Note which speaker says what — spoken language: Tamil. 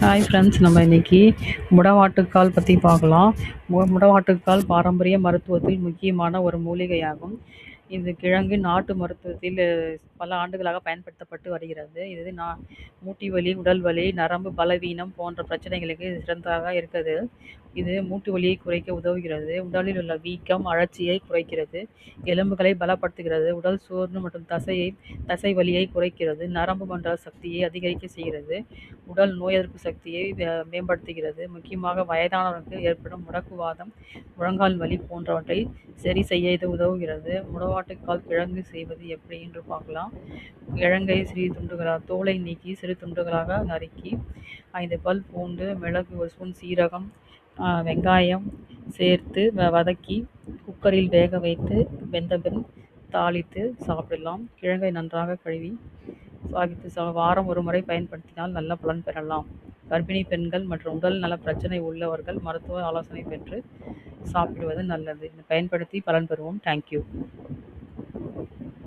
Speaker 1: ஹாய் ஃப்ரெண்ட்ஸ், நம்ம இன்னைக்கு முடவாட்டுக்கால் பற்றி பார்க்கலாம். முடவாட்டுக்கால் பாரம்பரிய மருத்துவத்தில் முக்கியமான ஒரு மூலிகையாகும். இது கிழங்கு நாட்டு மருத்துவத்தில் பல ஆண்டுகளாக பயன்படுத்தப்பட்டு வருகிறது. இது மூட்டி வலி, உடல் வலி, நரம்பு பலவீனம் போன்ற பிரச்சனைகளுக்கு இது சிறந்ததாக இருக்குது. இது மூட்டு வலியை குறைக்க உதவுகிறது. உடலில் உள்ள வீக்கம், அழற்சியை குறைக்கிறது. எலும்புகளை பலப்படுத்துகிறது. உடல் சோர்வு மற்றும் தசை வலியை குறைக்கிறது. நரம்பு மண்டல சக்தியை அதிகரிக்க செய்கிறது. உடல் நோய் எதிர்ப்பு சக்தியை மேம்படுத்துகிறது. முக்கியமாக வயதானவர்களுக்கு ஏற்படும் முடக்குவாதம், முழங்கால் வலி போன்றவற்றை சரி செய்ய இது உதவுகிறது. முடவாட்டுக்கால் கிழங்கு செய்வது எப்படி என்று பார்க்கலாம். கிழங்கை சிறிய துண்டுகளாக தோலை நீக்கி சிறு துண்டுகளாக நறுக்கி 5 பல் பூண்டு, மிளகு, 1 ஸ்பூன் சீரகம், வெங்காயம் சேர்த்து வதக்கி குக்கரில் வேக வைத்து வெந்தபின் தாளித்து சாப்பிடலாம். கிழங்கை நன்றாக கழுவி வாரம் ஒரு முறை பயன்படுத்தினால் நல்ல பலன் பெறலாம். கர்ப்பிணி பெண்கள் மற்றும் உடல் நல பிரச்சனை உள்ளவர்கள் மருத்துவ ஆலோசனை பெற்று சாப்பிடுவது நல்லது. பயன்படுத்தி பலன் பெறுவோம். தேங்க்யூ.